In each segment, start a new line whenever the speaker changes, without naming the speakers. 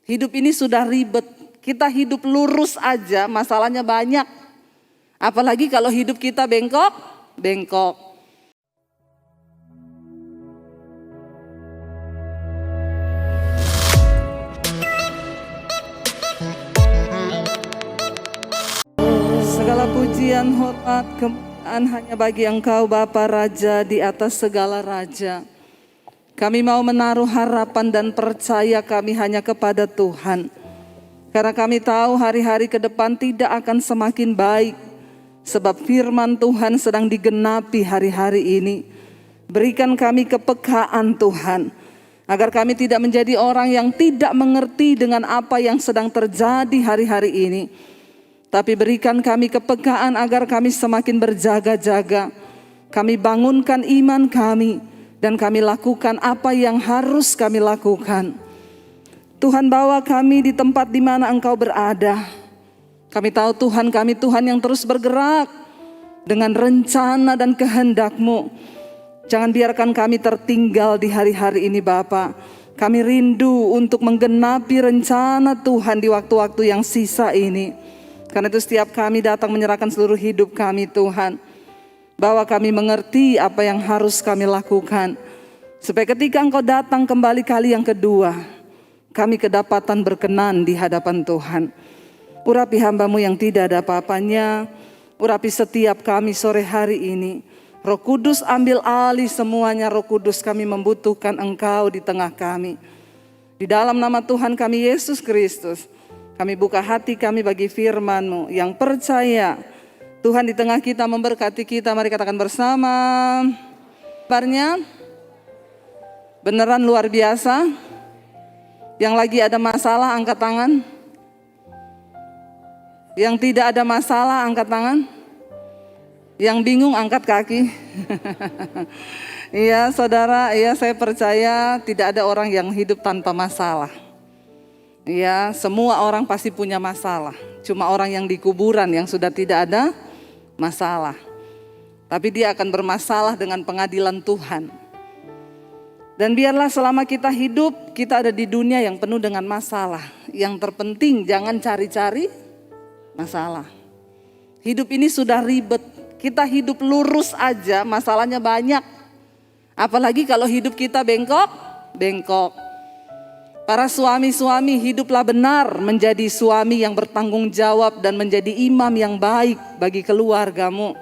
Hidup ini sudah ribet. Kita hidup lurus aja masalahnya banyak. Apalagi kalau hidup kita bengkok. Segala pujian, hormat, kemuliaan hanya bagi Engkau Bapa Raja di atas segala raja. Kami mau menaruh harapan dan percaya kami hanya kepada Tuhan. Karena kami tahu hari-hari ke depan tidak akan semakin baik. Sebab firman Tuhan sedang digenapi hari-hari ini. Berikan kami kepekaan Tuhan. Agar kami tidak menjadi orang yang tidak mengerti dengan apa yang sedang terjadi hari-hari ini. Tapi berikan kami kepekaan agar kami semakin berjaga-jaga. Kami bangunkan iman kami. Dan kami lakukan apa yang harus kami lakukan. Tuhan bawa kami di tempat di mana Engkau berada. Kami tahu Tuhan kami Tuhan yang terus bergerak. Dengan rencana dan kehendak-Mu. Jangan biarkan kami tertinggal di hari-hari ini Bapa. Kami rindu untuk menggenapi rencana Tuhan di waktu-waktu yang sisa ini. Karena itu setiap kami datang menyerahkan seluruh hidup kami Tuhan. Bahwa kami mengerti apa yang harus kami lakukan. Supaya ketika Engkau datang kembali kali yang kedua. Kami kedapatan berkenan di hadapan Tuhan. Urapi hamba-Mu yang tidak ada apa-apanya. Urapi setiap kami sore hari ini. Roh Kudus ambil alih semuanya. Roh Kudus kami membutuhkan Engkau di tengah kami. Di dalam nama Tuhan kami Yesus Kristus. Kami buka hati kami bagi firman-Mu yang percaya. Tuhan di tengah kita memberkati kita. Mari katakan bersama. Kabarnya beneran luar biasa. Yang lagi ada masalah angkat tangan. Yang tidak ada masalah angkat tangan. Yang bingung angkat kaki. Iya saudara, iya saya percaya tidak ada orang yang hidup tanpa masalah. Iya semua orang pasti punya masalah. Cuma orang yang di kuburan yang sudah tidak ada masalah. Tapi dia akan bermasalah dengan pengadilan Tuhan. Dan biarlah selama kita hidup, kita ada di dunia yang penuh dengan masalah. Yang terpenting jangan cari-cari masalah. Hidup ini sudah ribet. Kita hidup lurus aja masalahnya banyak. Apalagi kalau hidup kita bengkok. Para suami-suami hiduplah benar menjadi suami yang bertanggung jawab dan menjadi imam yang baik bagi keluargamu.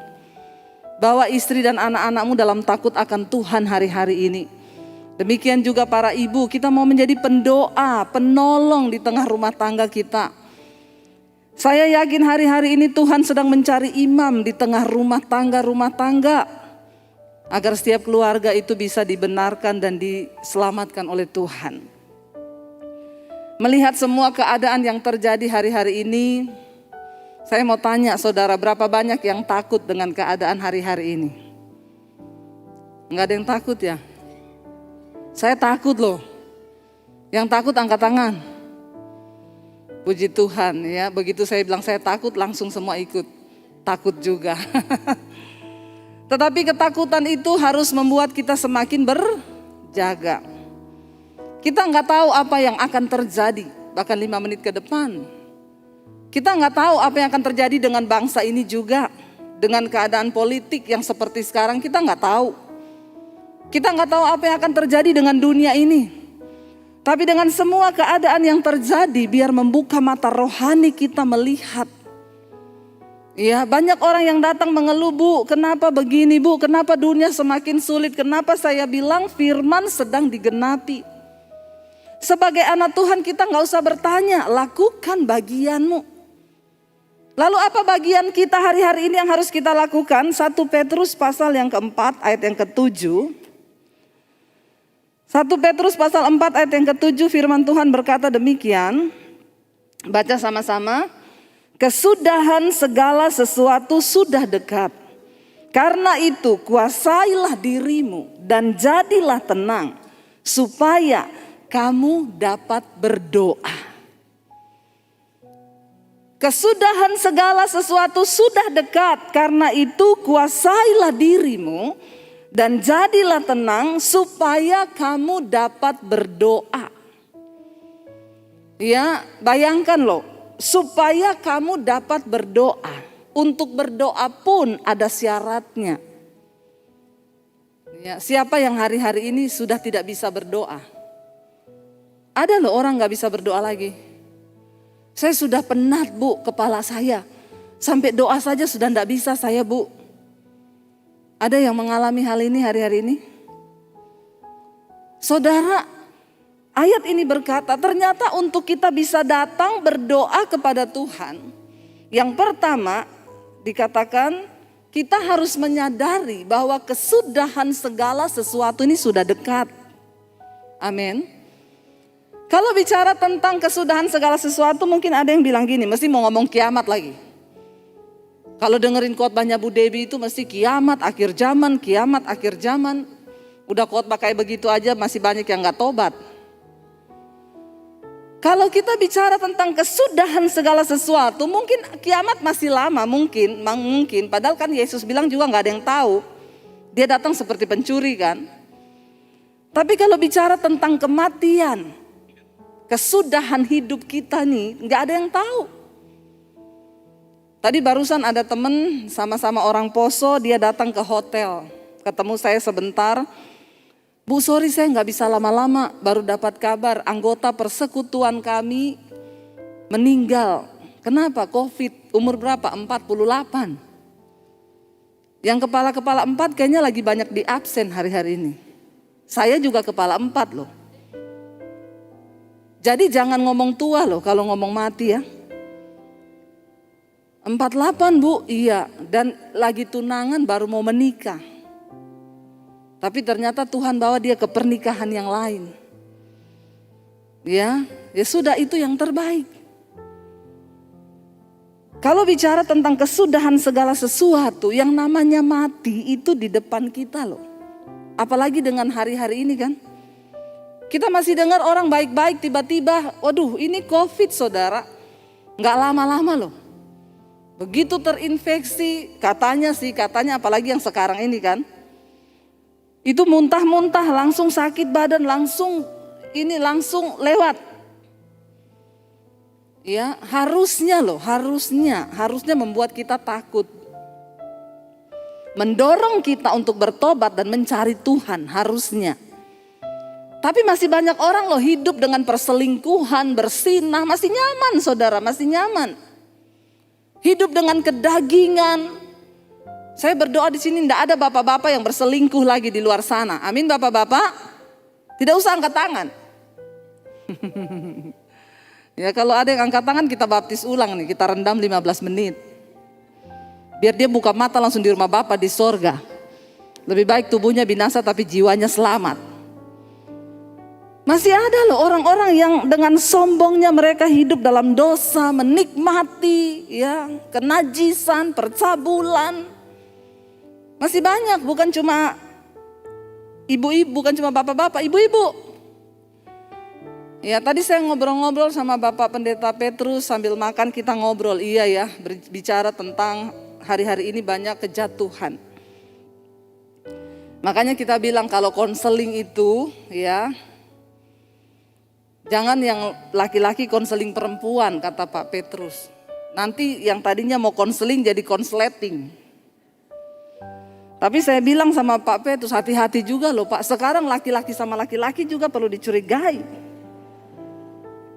Bawa istri dan anak-anakmu dalam takut akan Tuhan hari-hari ini. Demikian juga para ibu, kita mau menjadi pendoa, penolong di tengah rumah tangga kita. Saya yakin hari-hari ini Tuhan sedang mencari imam di tengah rumah tangga. Agar setiap keluarga itu bisa dibenarkan dan diselamatkan oleh Tuhan. Melihat semua keadaan yang terjadi hari-hari ini, saya mau tanya saudara, berapa banyak yang takut dengan keadaan hari-hari ini? Enggak ada yang takut ya? Saya takut loh. Yang takut angkat tangan. Puji Tuhan ya, begitu saya bilang saya takut langsung semua ikut. Takut juga. Tetapi ketakutan itu harus membuat kita semakin berjaga. Kita nggak tahu apa yang akan terjadi bahkan 5 menit ke depan. Kita nggak tahu apa yang akan terjadi dengan bangsa ini juga. Dengan keadaan politik yang seperti sekarang kita nggak tahu. Kita nggak tahu apa yang akan terjadi dengan dunia ini. Tapi dengan semua keadaan yang terjadi biar membuka mata rohani kita melihat. Ya, banyak orang yang datang mengeluh, Bu, kenapa begini Bu, kenapa dunia semakin sulit, kenapa saya bilang firman sedang digenapi. Sebagai anak Tuhan kita gak usah bertanya, lakukan bagianmu. Lalu apa bagian kita hari-hari ini yang harus kita lakukan? 1 Petrus pasal yang keempat ayat yang ke-7. 1 Petrus pasal 4 ayat yang ke-7 firman Tuhan berkata demikian. Baca sama-sama. Kesudahan segala sesuatu sudah dekat. Karena itu kuasailah dirimu dan jadilah tenang. Supaya kamu dapat berdoa. Kesudahan segala sesuatu sudah dekat. Karena itu kuasailah dirimu dan jadilah tenang supaya kamu dapat berdoa. Ya, bayangkan loh, supaya kamu dapat berdoa. Untuk berdoa pun ada syaratnya. Ya, siapa yang hari-hari ini sudah tidak bisa berdoa? Ada loh orang gak bisa berdoa lagi. Saya sudah penat Bu, kepala saya. Sampai doa saja sudah tidak bisa saya Bu. Ada yang mengalami hal ini hari-hari ini? Saudara, ayat ini berkata ternyata untuk kita bisa datang berdoa kepada Tuhan. Yang pertama dikatakan kita harus menyadari bahwa kesudahan segala sesuatu ini sudah dekat. Amin. Kalau bicara tentang kesudahan segala sesuatu mungkin ada yang bilang gini, mesti mau ngomong kiamat lagi. Kalau dengerin khotbahnya Bu Debbie itu mesti kiamat akhir zaman, kiamat akhir zaman. Udah khotbah kayak begitu aja masih banyak yang gak tobat. Kalau kita bicara tentang kesudahan segala sesuatu, mungkin kiamat masih lama, mungkin. Padahal kan Yesus bilang juga gak ada yang tahu. Dia datang seperti pencuri kan. Tapi kalau bicara tentang kematian, kesudahan hidup kita nih, gak ada yang tahu. Tadi barusan ada temen sama-sama orang Poso, dia datang ke hotel. Ketemu saya sebentar. Bu, sorry saya gak bisa lama-lama, baru dapat kabar anggota persekutuan kami meninggal. Kenapa? Covid, umur berapa? 48. Yang kepala-kepala 4 kayaknya lagi banyak di absen hari-hari ini. Saya juga kepala 4 loh. Jadi jangan ngomong tua loh kalau ngomong mati ya. 48 Bu, iya, dan lagi tunangan baru mau menikah. Tapi ternyata Tuhan bawa dia ke pernikahan yang lain. Ya sudah itu yang terbaik. Kalau bicara tentang kesudahan segala sesuatu, yang namanya mati itu di depan kita loh. Apalagi dengan hari-hari ini kan. Kita masih dengar orang baik-baik tiba-tiba, waduh ini Covid saudara. Gak lama-lama loh. Begitu terinfeksi, katanya apalagi yang sekarang ini kan. Itu muntah-muntah, langsung sakit badan, langsung lewat. Ya, harusnya membuat kita takut. Mendorong kita untuk bertobat dan mencari Tuhan harusnya. Tapi masih banyak orang loh hidup dengan perselingkuhan, bersinah, masih nyaman saudara, masih nyaman. Hidup dengan kedagingan. Saya berdoa di sini tidak ada bapak-bapak yang berselingkuh lagi di luar sana. Amin bapak-bapak. Tidak usah angkat tangan. Ya kalau ada yang angkat tangan kita baptis ulang nih. Kita rendam 15 menit. Biar dia buka mata langsung di rumah Bapa di sorga. Lebih baik tubuhnya binasa tapi jiwanya selamat. Masih ada loh orang-orang yang dengan sombongnya mereka hidup dalam dosa. Menikmati ya kenajisan, percabulan. Masih banyak, bukan cuma ibu-ibu, bukan cuma bapak-bapak, ibu-ibu. Ya tadi saya ngobrol-ngobrol sama Bapak Pendeta Petrus sambil makan kita ngobrol. Iya ya, berbicara tentang hari-hari ini banyak kejatuhan. Makanya kita bilang kalau konseling itu ya, jangan yang laki-laki konseling perempuan kata Pak Petrus. Nanti yang tadinya mau konseling jadi konsleting. Tapi saya bilang sama Pak Petrus, hati-hati juga loh Pak. Sekarang laki-laki sama laki-laki juga perlu dicurigai.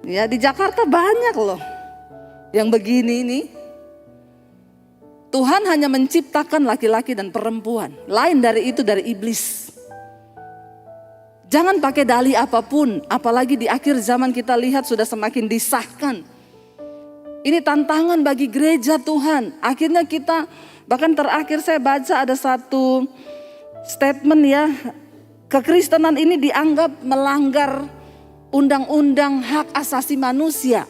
Ya di Jakarta banyak loh yang begini ini. Tuhan hanya menciptakan laki-laki dan perempuan. Lain dari itu dari iblis. Jangan pakai dalih apapun. Apalagi di akhir zaman kita lihat sudah semakin disahkan. Ini tantangan bagi gereja Tuhan. Akhirnya kita... Bahkan terakhir saya baca ada satu statement ya, kekristenan ini dianggap melanggar undang-undang hak asasi manusia.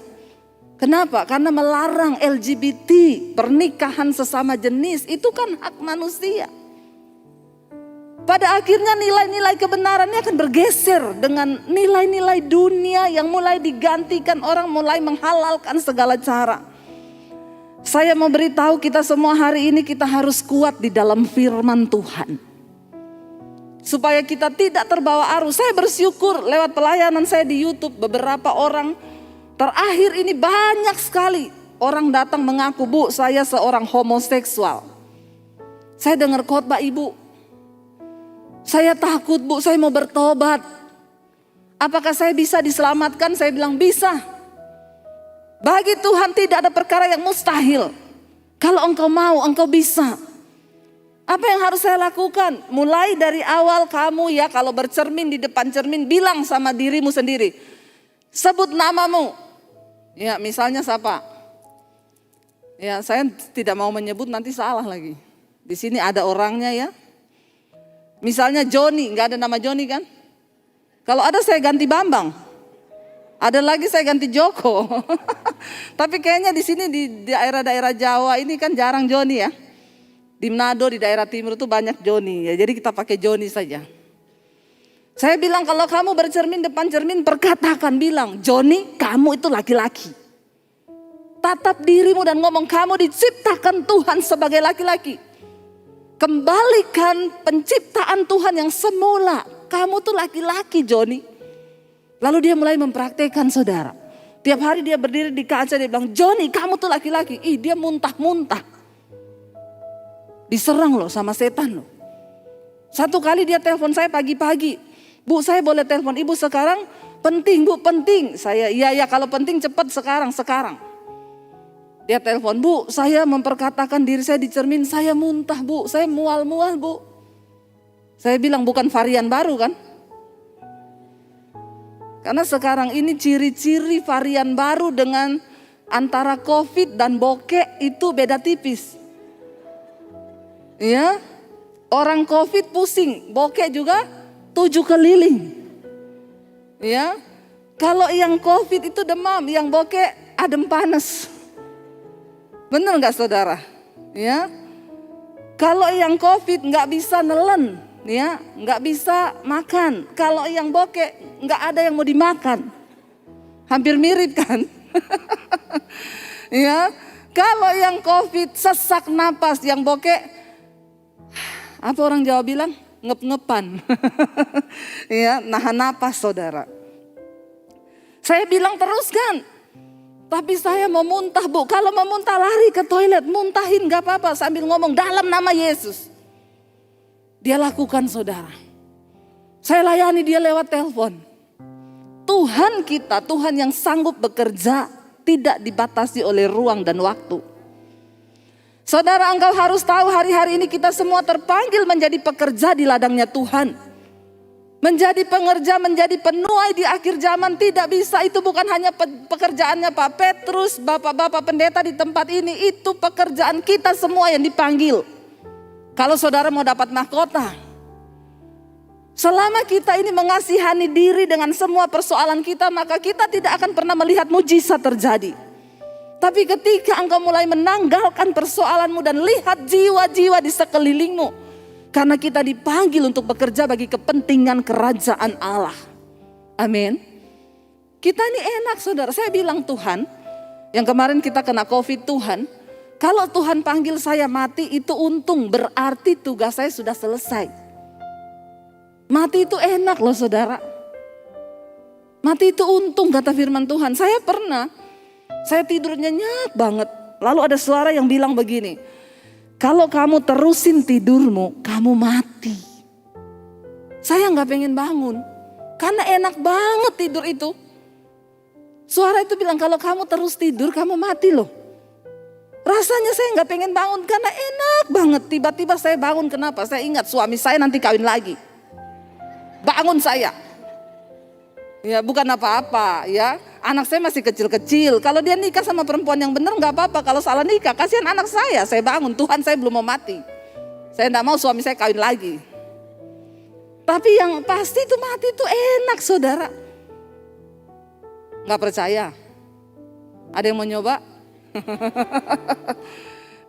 Kenapa? Karena melarang LGBT, pernikahan sesama jenis, itu kan hak manusia. Pada akhirnya nilai-nilai kebenaran ini akan bergeser dengan nilai-nilai dunia yang mulai digantikan, orang mulai menghalalkan segala cara. Saya mau beritahu kita semua hari ini kita harus kuat di dalam firman Tuhan. Supaya kita tidak terbawa arus. Saya bersyukur lewat pelayanan saya di YouTube beberapa orang Terakhir ini banyak sekali orang datang mengaku, Bu, saya seorang homoseksual. Saya dengar khotbah Ibu, saya takut, Bu, saya mau bertobat. Apakah saya bisa diselamatkan? Saya bilang bisa. Bagi Tuhan tidak ada perkara yang mustahil. Kalau engkau mau, engkau bisa. Apa yang harus saya lakukan? Mulai dari awal kamu ya, kalau bercermin di depan cermin, bilang sama dirimu sendiri. Sebut namamu. Ya, misalnya siapa? Ya, saya tidak mau menyebut, nanti salah lagi. Di sini ada orangnya ya. Misalnya Joni, nggak ada nama Joni kan? Kalau ada saya ganti Bambang. Ada lagi saya ganti Joko. Tapi kayaknya di sini di daerah-daerah Jawa ini kan jarang Joni ya. Di Manado, di daerah timur itu banyak Joni ya. Jadi kita pakai Joni saja. Saya bilang kalau kamu bercermin depan cermin, perkatakan, bilang, Joni, kamu itu laki-laki. Tatap dirimu dan ngomong, kamu diciptakan Tuhan sebagai laki-laki. Kembalikan penciptaan Tuhan yang semula. Kamu tuh laki-laki, Joni. Lalu dia mulai mempraktekkan, saudara. Tiap hari dia berdiri di kaca, dia bilang, Joni, kamu tuh laki-laki. Ih, dia muntah-muntah. Diserang loh sama setan loh. Satu kali dia telepon saya pagi-pagi. Bu, saya boleh telepon Ibu sekarang? Penting, Bu, penting. Saya, iya kalau penting cepat sekarang. Dia telepon, Bu, saya memperkatakan diri saya di cermin, saya muntah, Bu, saya mual-mual, Bu. Saya bilang bukan varian baru kan? Karena sekarang ini ciri-ciri varian baru dengan antara COVID dan bokek itu beda tipis. Ya, orang COVID pusing, bokek juga 7 keliling. Ya, kalau yang COVID itu demam, yang bokek adem panas. Benar nggak saudara? Ya, kalau yang COVID nggak bisa nelen, ya, nggak bisa makan. Kalau yang bokek nggak ada yang mau dimakan. Hampir mirip kan? Ya, kalau yang COVID sesak napas, yang bokek apa orang Jawa bilang? Ngep-ngepan. Ya, nahan napas saudara. Saya bilang teruskan. Tapi saya mau muntah, Bu. Kalau mau muntah lari ke toilet, muntahin gak apa-apa sambil ngomong dalam nama Yesus. Dia lakukan saudara. Saya layani dia lewat telepon. Tuhan kita, Tuhan yang sanggup bekerja, tidak dibatasi oleh ruang dan waktu. Saudara, engkau harus tahu hari-hari ini kita semua terpanggil menjadi pekerja di ladangnya Tuhan. Menjadi pengerja, menjadi penuai di akhir zaman tidak bisa. Itu bukan hanya pekerjaannya Pak Petrus, bapak-bapak pendeta di tempat ini. Itu pekerjaan kita semua yang dipanggil. Kalau saudara mau dapat mahkota. Selama kita ini mengasihani diri dengan semua persoalan kita, maka kita tidak akan pernah melihat mujizat terjadi. Tapi ketika engkau mulai menanggalkan persoalanmu dan lihat jiwa-jiwa di sekelilingmu. Karena kita dipanggil untuk bekerja bagi kepentingan kerajaan Allah. Amin. Kita ini enak saudara. Saya bilang Tuhan, yang kemarin kita kena COVID, Tuhan, kalau Tuhan panggil saya mati itu untung, berarti tugas saya sudah selesai. Mati itu enak loh saudara. Mati itu untung kata firman Tuhan. Saya tidur nyenyak banget. Lalu ada suara yang bilang begini. Kalau kamu terusin tidurmu, kamu mati. Saya gak pengen bangun. Karena enak banget tidur itu. Suara itu bilang kalau kamu terus tidur, kamu mati loh. Rasanya saya gak pengen bangun karena enak banget. Tiba-tiba saya bangun, kenapa? Saya ingat suami saya nanti kawin lagi. Bangun saya. Ya bukan apa-apa ya. Anak saya masih kecil-kecil. Kalau dia nikah sama perempuan yang benar nggak apa-apa. Kalau salah nikah, kasihan anak saya. Saya bangun, Tuhan saya belum mau mati. Saya nggak mau suami saya kawin lagi. Tapi yang pasti itu mati itu enak saudara. Nggak percaya? Ada yang mau nyoba?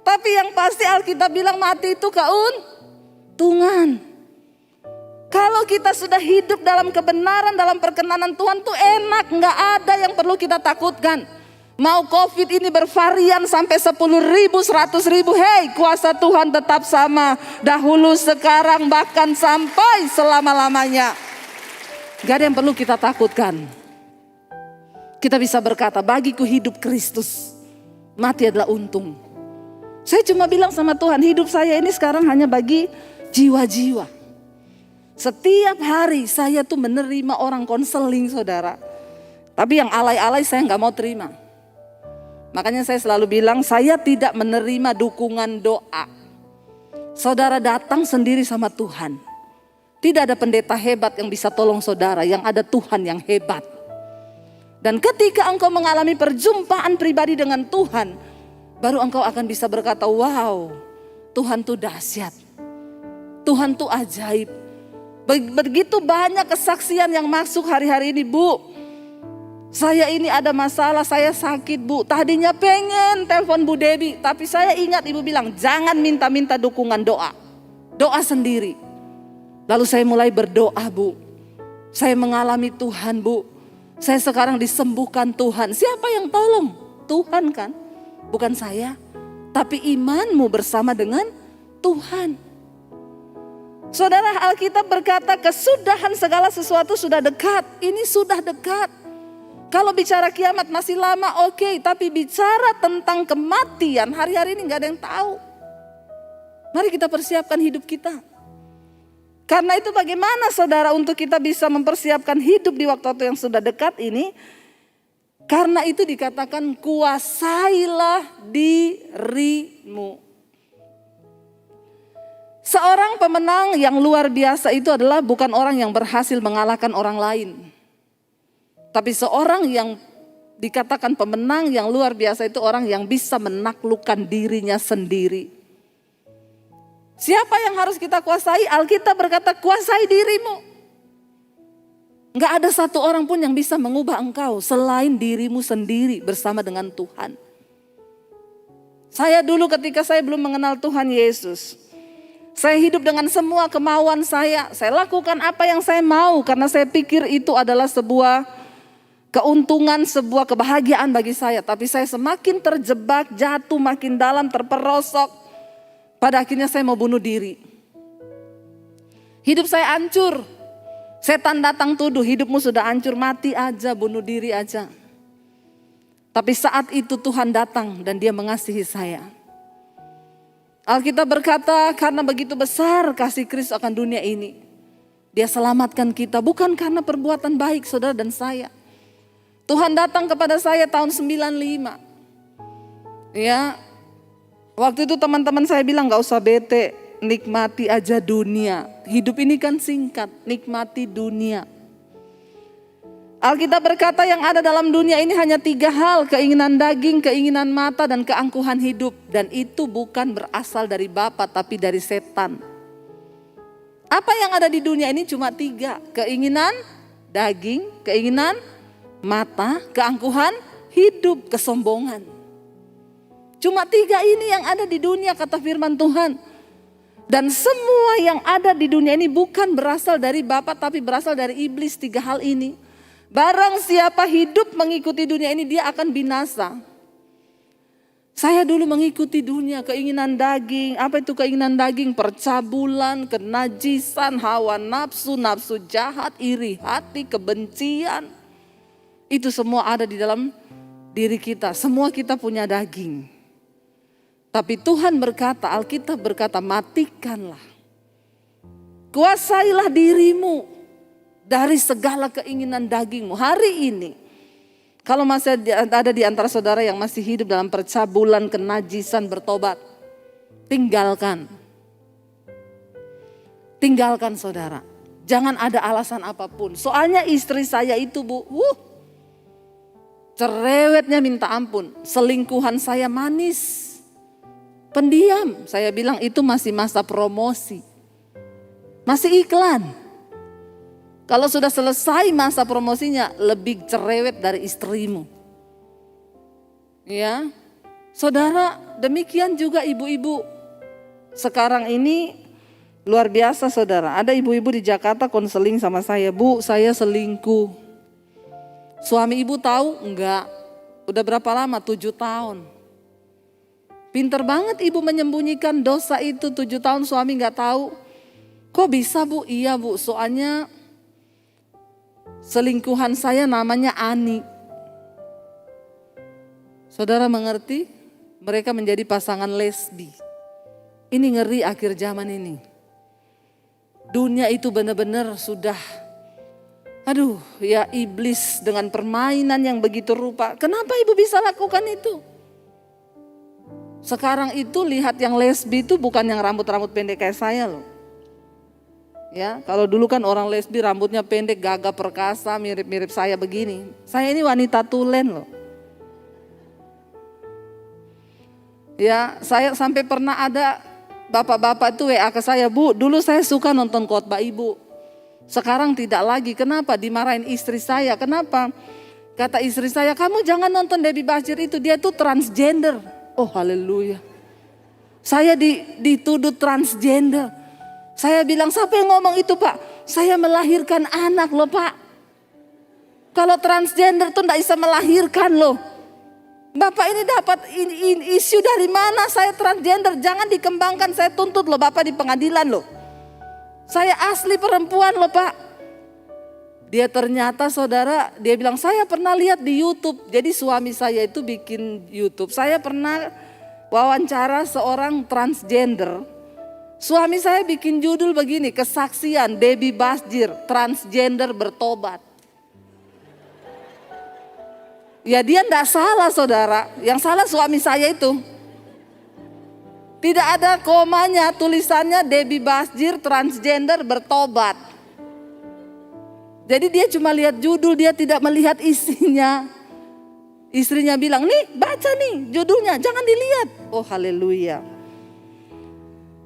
Tapi yang pasti Alkitab bilang mati itu keuntungan. Kalau kita sudah hidup dalam kebenaran, dalam perkenanan Tuhan tuh enak, nggak ada yang perlu kita takutkan. Mau COVID ini bervarian sampai 10.000, 100.000, hey kuasa Tuhan tetap sama. Dahulu, sekarang, bahkan sampai selama-lamanya. Gak ada yang perlu kita takutkan. Kita bisa berkata, bagiku hidup Kristus, mati adalah untung. Saya cuma bilang sama Tuhan, hidup saya ini sekarang hanya bagi jiwa-jiwa. Setiap hari saya tuh menerima orang konseling saudara. Tapi yang alay-alay saya gak mau terima. Makanya saya selalu bilang, saya tidak menerima dukungan doa. Saudara datang sendiri sama Tuhan. Tidak ada pendeta hebat yang bisa tolong saudara, yang ada Tuhan yang hebat. Dan ketika engkau mengalami perjumpaan pribadi dengan Tuhan, baru engkau akan bisa berkata, wow, Tuhan tuh dahsyat. Tuhan tuh ajaib. Begitu banyak kesaksian yang masuk hari-hari ini, Bu. Saya ini ada masalah, saya sakit, Bu. Tadinya pengen telepon Bu Debbie, tapi saya ingat Ibu bilang, jangan minta-minta dukungan doa. Doa sendiri. Lalu saya mulai berdoa, Bu. Saya mengalami Tuhan, Bu. Saya sekarang disembuhkan Tuhan. Siapa yang tolong? Tuhan kan? Bukan saya. Tapi imanmu bersama dengan Tuhan. Saudara, Alkitab berkata kesudahan segala sesuatu sudah dekat. Ini sudah dekat. Kalau bicara kiamat masih lama, oke. Tapi bicara tentang kematian, hari-hari ini gak ada yang tahu. Mari kita persiapkan hidup kita. Karena itu bagaimana saudara untuk kita bisa mempersiapkan hidup di waktu-waktu yang sudah dekat ini. Karena itu dikatakan kuasailah dirimu. Seorang pemenang yang luar biasa itu adalah bukan orang yang berhasil mengalahkan orang lain. Tapi seorang yang dikatakan pemenang yang luar biasa itu orang yang bisa menaklukkan dirinya sendiri. Siapa yang harus kita kuasai? Alkitab berkata kuasai dirimu. Enggak ada satu orang pun yang bisa mengubah engkau selain dirimu sendiri bersama dengan Tuhan. Saya dulu ketika saya belum mengenal Tuhan Yesus, saya hidup dengan semua kemauan saya. Saya lakukan apa yang saya mau karena saya pikir itu adalah sebuah keuntungan, sebuah kebahagiaan bagi saya. Tapi saya semakin terjebak, jatuh makin dalam, terperosok. Pada akhirnya saya mau bunuh diri. Hidup saya hancur. Setan datang tuduh, hidupmu sudah hancur, mati aja, bunuh diri aja. Tapi saat itu Tuhan datang dan Dia mengasihi saya. Alkitab berkata karena begitu besar kasih Kristus akan dunia ini. Dia selamatkan kita bukan karena perbuatan baik saudara dan saya. Tuhan datang kepada saya tahun 95. Ya. Waktu itu teman-teman saya bilang gak usah bete, nikmati aja dunia. Hidup ini kan singkat, nikmati dunia. Alkitab berkata yang ada dalam dunia ini hanya 3 hal, keinginan daging, keinginan mata, dan keangkuhan hidup. Dan itu bukan berasal dari Bapa tapi dari setan. Apa yang ada di dunia ini cuma 3, keinginan daging, keinginan mata, keangkuhan hidup, kesombongan. Cuma 3 ini yang ada di dunia kata firman Tuhan. Dan semua yang ada di dunia ini bukan berasal dari Bapa tapi berasal dari iblis. 3 hal ini. Barang siapa hidup mengikuti dunia ini dia akan binasa. Saya dulu mengikuti dunia, keinginan daging. Apa itu keinginan daging? Percabulan, kenajisan, hawa nafsu, nafsu jahat, iri hati, kebencian. Itu semua ada di dalam diri kita. Semua kita punya daging. Tapi Tuhan berkata, Alkitab berkata, matikanlah. Kuasailah dirimu dari segala keinginan dagingmu. Hari ini, kalau masih ada di antara saudara yang masih hidup dalam percabulan, kenajisan, bertobat, tinggalkan. Tinggalkan saudara. Jangan ada alasan apapun. Soalnya istri saya itu Bu, cerewetnya minta ampun. Selingkuhan saya manis. Pendiam, saya bilang itu masih masa promosi. Masih iklan. Kalau sudah selesai masa promosinya, lebih cerewet dari istrimu. Ya, saudara, demikian juga ibu-ibu. Sekarang ini luar biasa saudara. Ada ibu-ibu di Jakarta konseling sama saya, Bu, saya selingkuh. Suami ibu tahu? Enggak. Udah berapa lama? 7 tahun. Pinter banget ibu menyembunyikan dosa itu 7 tahun suami gak tahu. Kok bisa Bu? Iya Bu, soalnya selingkuhan saya namanya Ani. Saudara mengerti? Mereka menjadi pasangan lesbi. Ini ngeri akhir zaman ini. Dunia itu benar-benar sudah, ya iblis dengan permainan yang begitu rupa. Kenapa ibu bisa lakukan itu? Sekarang itu lihat yang lesbi itu bukan yang rambut-rambut pendek kayak saya loh. Ya, kalau dulu kan orang lesbi rambutnya pendek, gagah perkasa, mirip-mirip saya begini. Saya ini wanita tulen loh. Ya, saya sampai pernah ada bapak-bapak itu WA ke saya, Bu, dulu saya suka nonton khotbah ibu. Sekarang tidak lagi. Kenapa? Dimarahin istri saya. Kenapa? Kata istri saya, kamu jangan nonton Debbie Bachir itu, dia itu transgender. Oh haleluya. Saya dituduh transgender. Saya bilang, siapa yang ngomong itu Pak? Saya melahirkan anak loh Pak. Kalau transgender tuh gak bisa melahirkan loh. Bapak ini dapat isu dari mana saya transgender? Jangan dikembangkan, saya tuntut loh Bapak di pengadilan loh. Saya asli perempuan loh Pak. Dia ternyata saudara, dia bilang saya pernah lihat di YouTube. Jadi suami saya itu bikin YouTube. Saya pernah wawancara seorang transgender. Suami saya bikin judul begini, kesaksian Debbie Bachir, transgender bertobat. Ya dia enggak salah saudara, yang salah suami saya itu. Tidak ada komanya, tulisannya Debbie Bachir transgender bertobat. Jadi dia cuma lihat judul, dia tidak melihat isinya. Istrinya bilang, nih baca nih judulnya, jangan dilihat. Oh haleluya.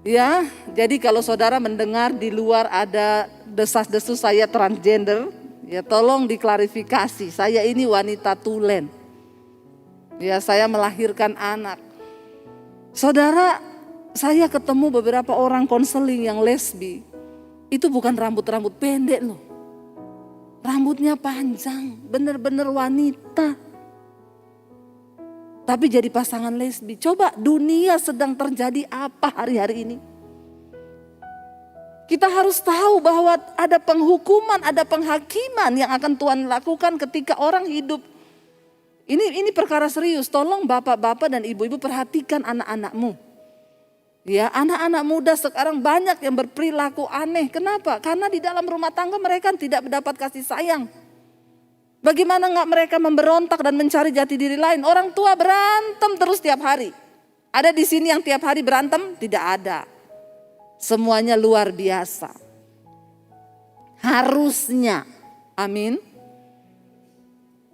Ya, jadi kalau saudara mendengar di luar ada desas-desus saya transgender, ya tolong diklarifikasi, saya ini wanita tulen. Ya saya melahirkan anak. Saudara, saya ketemu beberapa orang konseling yang lesbi. Itu bukan rambut-rambut pendek loh. Rambutnya panjang, benar-benar wanita. Tapi jadi pasangan lesbi. Coba dunia sedang terjadi apa hari-hari ini? Kita harus tahu bahwa ada penghukuman, ada penghakiman yang akan Tuhan lakukan ketika orang hidup. Ini perkara serius. Tolong bapak-bapak dan ibu-ibu perhatikan anak-anakmu. Ya, anak-anak muda sekarang banyak yang berperilaku aneh. Kenapa? Karena di dalam rumah tangga mereka tidak mendapat kasih sayang. Bagaimana enggak mereka memberontak dan mencari jati diri lain? Orang tua berantem terus tiap hari. Ada di sini yang tiap hari berantem? Tidak ada. Semuanya luar biasa. Harusnya. Amin.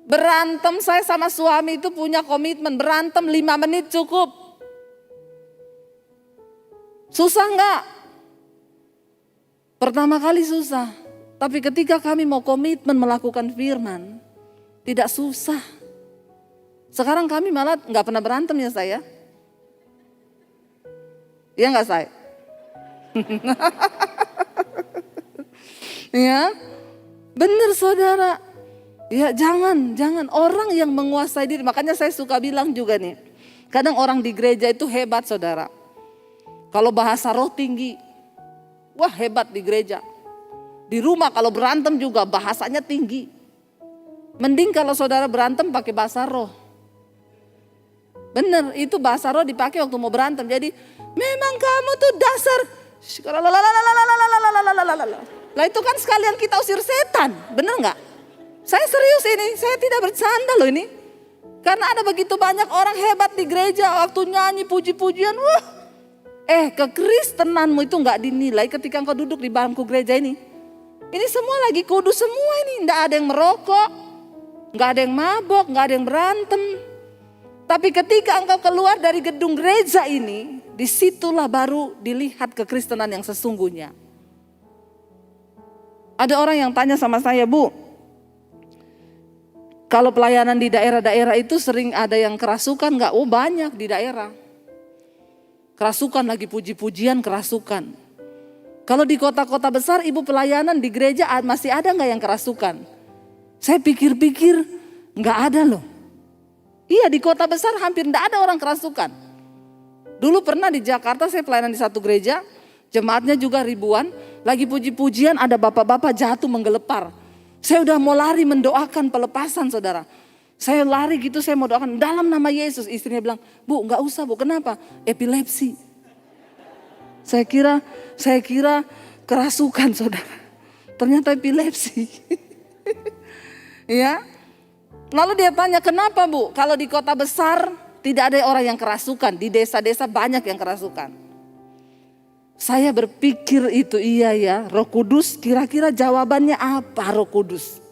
Berantem, saya sama suami itu punya komitmen. Berantem 5 menit cukup. Susah enggak? Pertama kali susah. Tapi ketika kami mau komitmen melakukan firman, tidak susah. Sekarang kami malah enggak pernah berantem ya saya. Iya enggak saya? Ya, benar saudara. Ya jangan orang yang menguasai diri. Makanya saya suka bilang juga nih. Kadang orang di gereja itu hebat saudara. Kalau bahasa roh tinggi. Wah hebat di gereja. Di rumah kalau berantem juga bahasanya tinggi. Mending kalau saudara berantem pakai bahasa roh. Bener, itu bahasa roh dipakai waktu mau berantem. Jadi memang kamu tuh dasar. Lah itu kan sekalian kita usir setan. Bener gak? Saya serius ini, saya tidak bercanda loh ini. Karena ada begitu banyak orang hebat di gereja. Waktu nyanyi puji-pujian. Wah. Kekristenanmu itu gak dinilai ketika engkau duduk di bangku gereja ini. Ini semua lagi kudus semua ini. Tidak ada yang merokok. Tidak ada yang mabok. Tidak ada yang berantem. Tapi ketika engkau keluar dari gedung gereja ini. Disitulah baru dilihat kekristenan yang sesungguhnya. Ada orang yang tanya sama saya, Bu. Kalau pelayanan di daerah-daerah itu sering ada yang kerasukan enggak? Oh banyak di daerah. Kerasukan lagi puji-pujian kerasukan. Kalau di kota-kota besar ibu pelayanan di gereja masih ada enggak yang kerasukan? Saya pikir-pikir enggak ada loh. Iya di kota besar hampir enggak ada orang kerasukan. Dulu pernah di Jakarta saya pelayanan di satu gereja. Jemaatnya juga ribuan. Lagi puji-pujian ada bapak-bapak jatuh menggelepar. Saya udah mau lari mendoakan pelepasan saudara. Saya lari gitu, saya mau doakan dalam nama Yesus. Istrinya bilang, Bu gak usah Bu, kenapa? Epilepsi. Saya kira kerasukan saudara. Ternyata epilepsi. Ya. Lalu dia tanya, kenapa Bu? Kalau di kota besar tidak ada orang yang kerasukan. Di desa-desa banyak yang kerasukan. Saya berpikir itu iya ya, Roh Kudus kira-kira jawabannya apa Roh Kudus?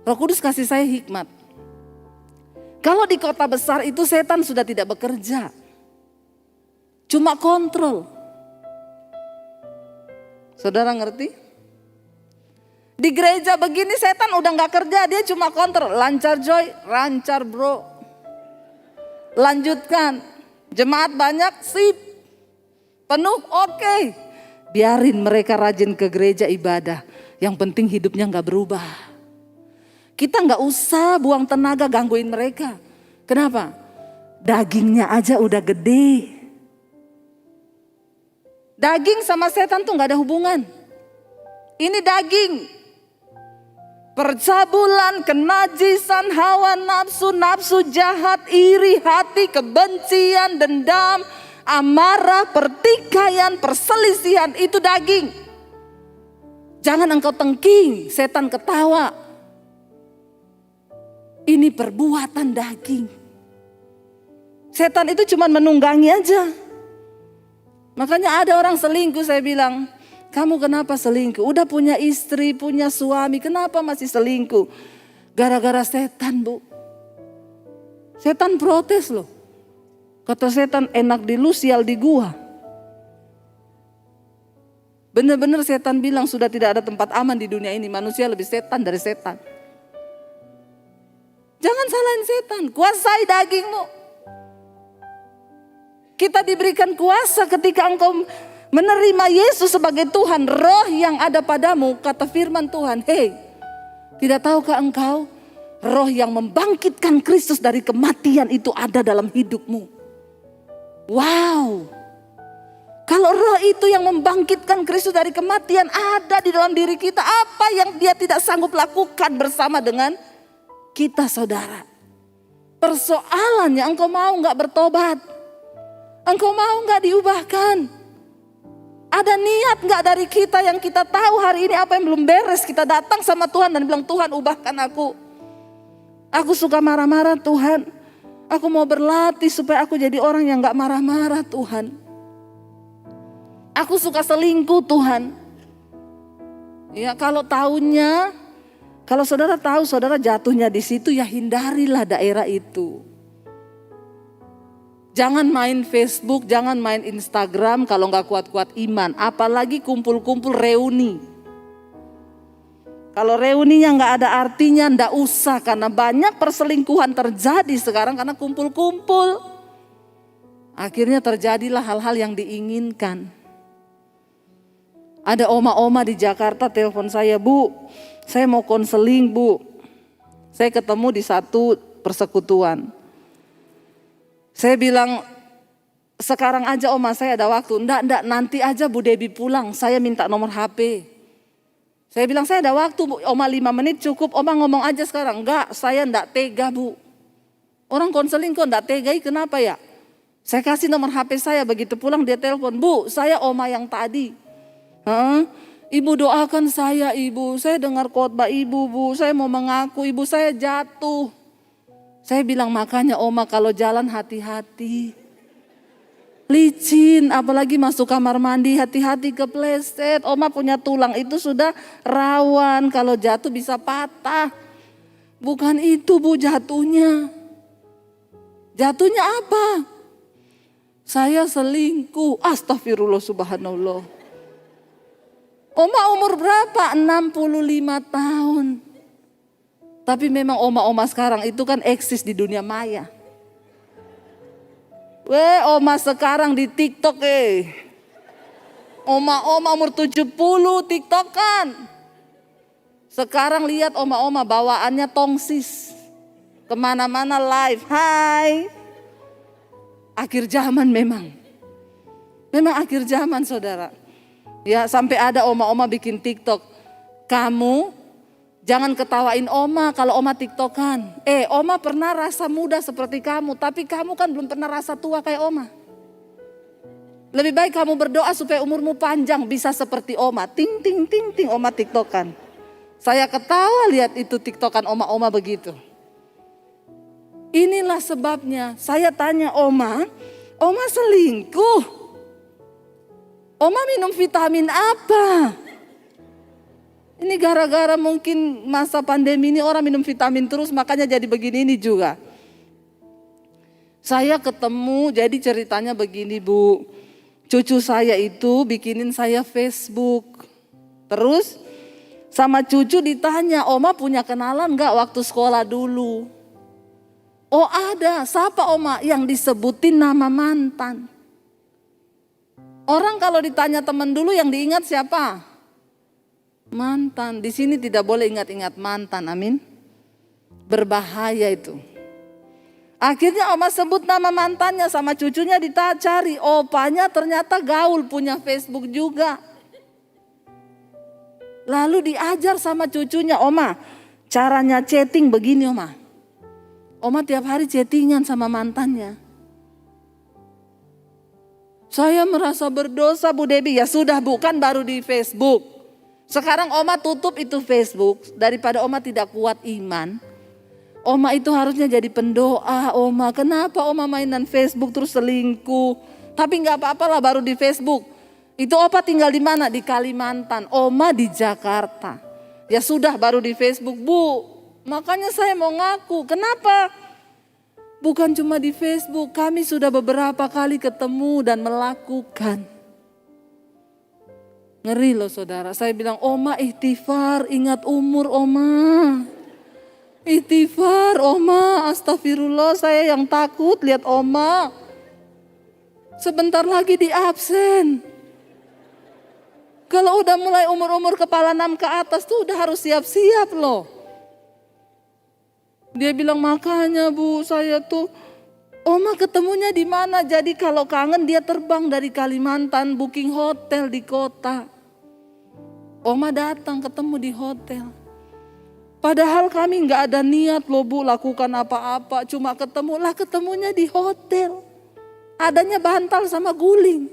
Roh Kudus kasih saya hikmat. Kalau di kota besar itu setan sudah tidak bekerja. Cuma kontrol. Saudara ngerti? Di gereja begini setan udah gak kerja, dia cuma kontrol. Lancar Joy, lancar bro. Lanjutkan. Jemaat banyak, sip. Penuh, oke. Biarin mereka rajin ke gereja ibadah. Yang penting hidupnya gak berubah. Kita gak usah buang tenaga gangguin mereka. Kenapa? Dagingnya aja udah gede. Daging sama setan tuh gak ada hubungan. Ini daging. Percabulan, kenajisan, hawa nafsu, nafsu jahat, iri hati, kebencian, dendam, amarah, pertikaian, perselisihan, itu daging. Jangan engkau tengking, setan ketawa. Ini perbuatan daging. Setan itu cuma menunggangi aja. Makanya ada orang selingkuh, saya bilang, kamu kenapa selingkuh? Udah punya istri, punya suami, kenapa masih selingkuh? Gara-gara setan Bu. Setan protes loh. Kata setan, enak di lu, sial di gua. Bener-bener setan bilang sudah tidak ada tempat aman di dunia ini. Manusia lebih setan dari setan. Jangan salahin setan, kuasai dagingmu. Kita diberikan kuasa ketika engkau menerima Yesus sebagai Tuhan. Roh yang ada padamu, kata firman Tuhan. Hei, tidak tahukah engkau roh yang membangkitkan Kristus dari kematian itu ada dalam hidupmu. Wow. Kalau roh itu yang membangkitkan Kristus dari kematian ada di dalam diri kita. Apa yang dia tidak sanggup lakukan bersama dengan kita saudara. Persoalannya engkau mau gak bertobat? Engkau mau gak diubahkan? Ada niat gak dari kita yang kita tahu hari ini apa yang belum beres? Kita datang sama Tuhan dan bilang, Tuhan ubahkan aku. Aku suka marah-marah Tuhan. Aku mau berlatih supaya aku jadi orang yang gak marah-marah Tuhan. Aku suka selingkuh Tuhan. Ya kalau tahunya, kalau saudara tahu saudara jatuhnya di situ, ya hindarilah daerah itu. Jangan main Facebook, jangan main Instagram kalau nggak kuat-kuat iman. Apalagi kumpul-kumpul reuni. Kalau reuninya nggak ada artinya, nggak usah. Karena banyak perselingkuhan terjadi sekarang karena kumpul-kumpul. Akhirnya terjadilah hal-hal yang diinginkan. Ada oma-oma di Jakarta telepon saya, Bu, saya mau konseling Bu. Saya ketemu di satu persekutuan. Saya bilang, sekarang aja oma saya ada waktu. Enggak, nanti aja Bu Debbie pulang, saya minta nomor HP. Saya bilang, saya ada waktu Bu, oma 5 menit cukup, oma ngomong aja sekarang. Enggak, saya enggak tega Bu. Orang konseling kok enggak tegai, kenapa ya? Saya kasih nomor HP saya, begitu pulang dia telepon, Bu saya oma yang tadi. Ibu doakan saya Ibu, saya dengar khotbah Ibu Bu, saya mau mengaku Ibu saya jatuh. Saya bilang makanya oma kalau jalan hati-hati. Licin, apalagi masuk kamar mandi hati-hati kepleset. Oma punya tulang itu sudah rawan, kalau jatuh bisa patah. Bukan itu Bu jatuhnya. Jatuhnya apa? Saya selingkuh, astagfirullah subhanallah. Oma umur berapa? 65 tahun. Tapi memang oma-oma sekarang itu kan eksis di dunia maya. Oma sekarang di TikTok Oma-oma umur 70 TikTokan. Sekarang lihat oma-oma bawaannya tongsis. Kemana-mana live. Hai. Akhir zaman memang. Memang akhir zaman saudara. Ya sampai ada oma-oma bikin TikTok. Kamu Jangan ketawain Oma kalau Oma tiktokan. Oma pernah rasa muda seperti kamu, tapi kamu kan belum pernah rasa tua kayak Oma. Lebih baik kamu berdoa supaya umurmu panjang bisa seperti Oma. Ting ting ting ting Oma tiktokan. Saya ketawa lihat itu tiktokan Oma begitu. Inilah sebabnya saya tanya Oma selingkuh. Oma minum vitamin apa? Ini gara-gara mungkin masa pandemi ini orang minum vitamin terus makanya jadi begini ini juga. Saya ketemu, jadi ceritanya begini Bu. Cucu saya itu bikinin saya Facebook. Terus sama cucu ditanya, Oma punya kenalan gak waktu sekolah dulu? Oh ada, siapa Oma? Yang disebutin nama mantan. Orang kalau ditanya teman dulu yang diingat siapa? Mantan. Di sini tidak boleh ingat-ingat mantan, amin. Berbahaya itu. Akhirnya Oma sebut nama mantannya sama cucunya dicari. Opanya ternyata gaul punya Facebook juga. Lalu diajar sama cucunya, Oma caranya chatting begini Oma. Oma tiap hari chattingan sama mantannya. Saya merasa berdosa Bu Debbie. Ya sudah bukan baru di Facebook. Sekarang Oma tutup itu Facebook. Daripada Oma tidak kuat iman. Oma itu harusnya jadi pendoa Oma. Kenapa Oma mainan Facebook terus selingkuh? Tapi gak apa-apa lah baru di Facebook. Itu Opa tinggal di mana? Di Kalimantan. Oma di Jakarta. Ya sudah baru di Facebook Bu. Makanya saya mau ngaku. Kenapa? Bukan cuma di Facebook. Kami sudah beberapa kali ketemu dan melakukan. Ngeri loh saudara, saya bilang Oma ikhtifar, ingat umur Oma. Ikhtifar Oma, astagfirullah saya yang takut lihat Oma. Sebentar lagi di absen. Kalau udah mulai umur-umur kepala 6 ke atas tuh udah harus siap-siap loh. Dia bilang makanya Bu saya tuh, Oma ketemunya di mana? Jadi kalau kangen dia terbang dari Kalimantan, booking hotel di kota. Oma datang ketemu di hotel. Padahal kami gak ada niat loh Bu lakukan apa-apa. Cuma ketemunya di hotel. Adanya bantal sama guling.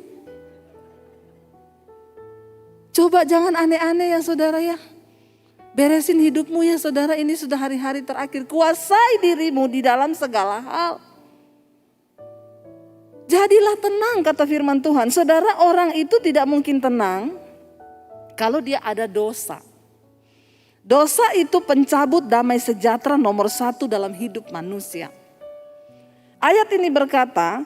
Coba jangan aneh-aneh ya saudara ya. Beresin hidupmu ya saudara, ini sudah hari-hari terakhir. Kuasai dirimu di dalam segala hal. Jadilah tenang kata firman Tuhan. Saudara, orang itu tidak mungkin tenang kalau dia ada dosa. Dosa itu pencabut damai sejahtera nomor 1 dalam hidup manusia. Ayat ini berkata,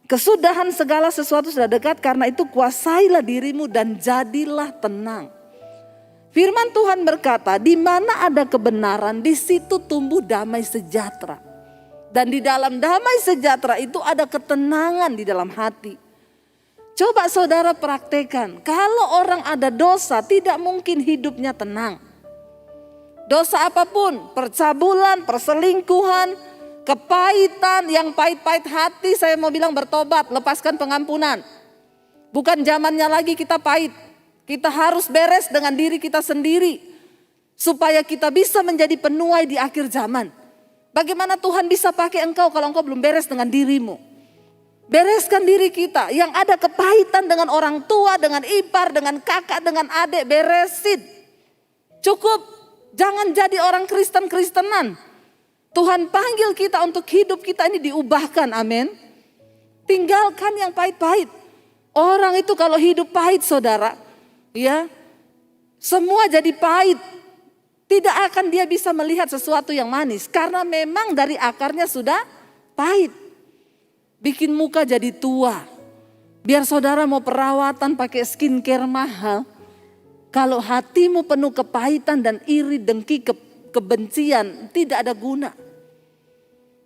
kesudahan segala sesuatu sudah dekat, karena itu kuasailah dirimu dan jadilah tenang. Firman Tuhan berkata, di mana ada kebenaran, di situ tumbuh damai sejahtera. Dan di dalam damai sejahtera itu ada ketenangan di dalam hati. Coba saudara praktekkan, kalau orang ada dosa tidak mungkin hidupnya tenang. Dosa apapun, percabulan, perselingkuhan, kepahitan, yang pahit-pahit hati saya mau bilang bertobat, lepaskan pengampunan. Bukan zamannya lagi kita pahit, kita harus beres dengan diri kita sendiri. Supaya kita bisa menjadi penuai di akhir zaman. Bagaimana Tuhan bisa pakai engkau kalau engkau belum beres dengan dirimu? Bereskan diri kita. Yang ada kepahitan dengan orang tua, dengan ipar, dengan kakak, dengan adik, beresin. Cukup. Jangan jadi orang Kristen-Kristenan. Tuhan panggil kita untuk hidup kita ini diubahkan. Amin. Tinggalkan yang pahit-pahit. Orang itu kalau hidup pahit saudara. Ya. Semua jadi pahit. Tidak akan dia bisa melihat sesuatu yang manis. Karena memang dari akarnya sudah pahit. Bikin muka jadi tua. Biar saudara mau perawatan pakai skincare mahal. Kalau hatimu penuh kepahitan dan iri, dengki, kebencian, tidak ada guna.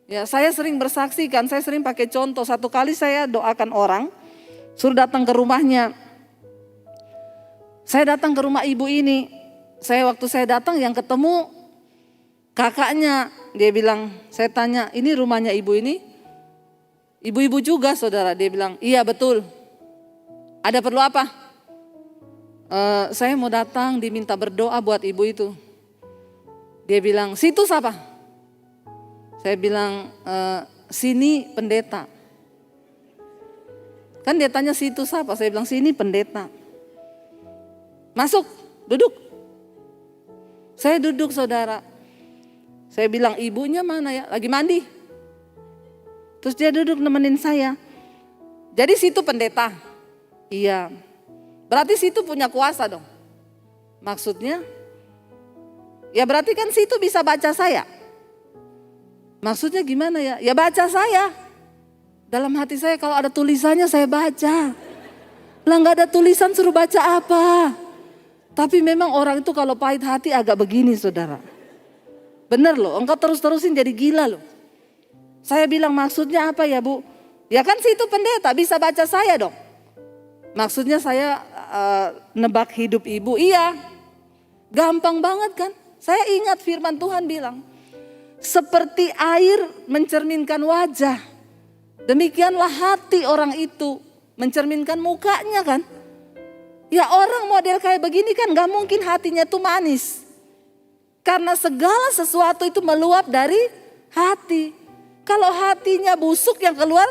Ya, saya sering bersaksikan, saya sering pakai contoh. Satu kali saya doakan orang, suruh datang ke rumahnya. Saya datang ke rumah ibu ini. Waktu saya datang yang ketemu kakaknya. Dia bilang, saya tanya, ini rumahnya ibu ini? Ibu-ibu juga saudara. Dia bilang, iya betul. Ada perlu apa? Saya mau datang diminta berdoa buat ibu itu. Dia bilang, situ siapa? Saya bilang, sini pendeta. Kan dia tanya situ siapa? Saya bilang, sini pendeta. Masuk, duduk. Saya duduk saudara. Saya bilang, ibunya mana ya? Lagi mandi. Terus dia duduk nemenin saya. Jadi situ pendeta? Iya. Berarti situ punya kuasa dong. Maksudnya? Ya berarti kan situ bisa baca saya. Maksudnya gimana ya? Ya baca saya. Dalam hati saya kalau ada tulisannya saya baca. Lah gak ada tulisan suruh baca apa? Tapi memang orang itu kalau pahit hati agak begini saudara. Bener loh, engkau terus-terusin jadi gila loh. Saya bilang maksudnya apa ya Bu? Ya kan situ pendeta bisa baca saya dong. Maksudnya saya nebak hidup ibu. Iya, gampang banget kan. Saya ingat firman Tuhan bilang, seperti air mencerminkan wajah, demikianlah hati orang itu mencerminkan mukanya kan. Ya orang model kayak begini kan gak mungkin hatinya tuh manis. Karena segala sesuatu itu meluap dari hati. Kalau hatinya busuk yang keluar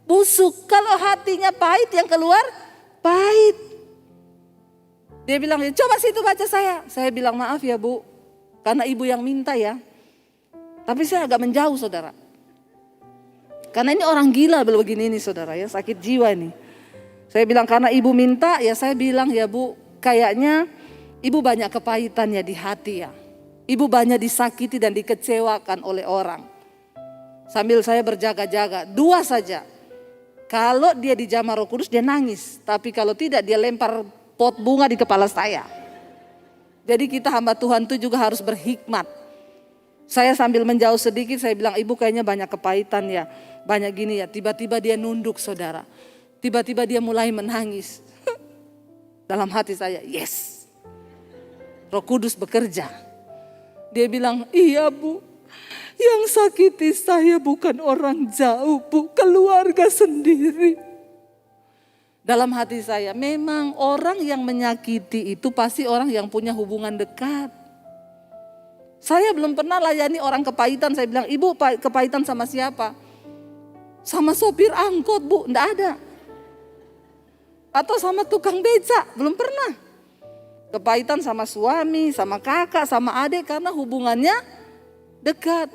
busuk. Kalau hatinya pahit yang keluar pahit. Dia bilang, coba situ baca saya. Saya bilang maaf ya Bu. Karena ibu yang minta ya. Tapi saya agak menjauh saudara. Karena ini orang gila begini nih saudara ya. Sakit jiwa nih. Saya bilang karena ibu minta ya saya bilang ya Bu. Kayaknya ibu banyak kepahitan ya di hati ya. Ibu banyak disakiti dan dikecewakan oleh orang. Sambil saya berjaga-jaga. Dua saja. Kalau dia dijamah Roh Kudus dia nangis. Tapi kalau tidak dia lempar pot bunga di kepala saya. Jadi kita hamba Tuhan itu juga harus berhikmat. Saya sambil menjauh sedikit saya bilang ibu kayaknya banyak kepahitan ya. Banyak gini ya. Tiba-tiba dia nunduk saudara. Tiba-tiba dia mulai menangis. Dalam hati saya yes. Roh Kudus bekerja. Dia bilang iya Bu. Yang sakiti saya bukan orang jauh Bu. Keluarga sendiri. Dalam hati saya memang orang yang menyakiti itu pasti orang yang punya hubungan dekat. Saya belum pernah layani orang kepahitan. Saya bilang ibu kepahitan sama siapa? Sama sopir angkot Bu, enggak ada. Atau sama tukang beca, belum pernah. Kepahitan sama suami, sama kakak, sama adik karena hubungannya dekat.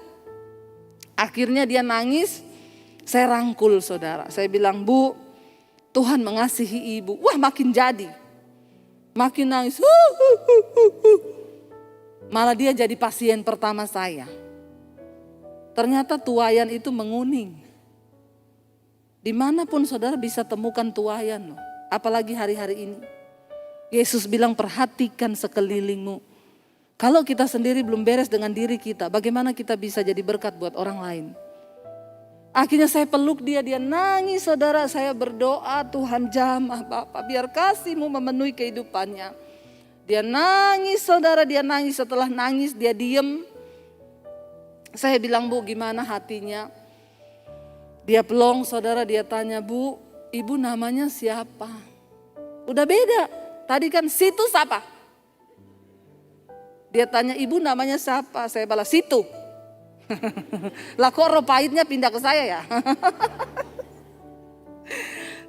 Akhirnya dia nangis, saya rangkul saudara. Saya bilang Bu, Tuhan mengasihi ibu. Wah makin jadi. Makin nangis. Malah dia jadi pasien pertama saya. Ternyata tuayan itu menguning. Dimanapun saudara bisa temukan tuayan loh. Apalagi hari-hari ini. Yesus bilang perhatikan sekelilingmu. Kalau kita sendiri belum beres dengan diri kita. Bagaimana kita bisa jadi berkat buat orang lain. Akhirnya saya peluk dia nangis saudara. Saya berdoa Tuhan jamah Bapak biar kasih-Mu memenuhi kehidupannya. Dia nangis saudara, dia nangis. Setelah nangis dia diem. Saya bilang Bu gimana hatinya? Dia pelong saudara, dia tanya Bu ibu namanya siapa? Udah beda, tadi kan situ siapa? Dia tanya ibu namanya siapa? Saya balas situ. Lah kok roh pahitnya pindah ke saya ya?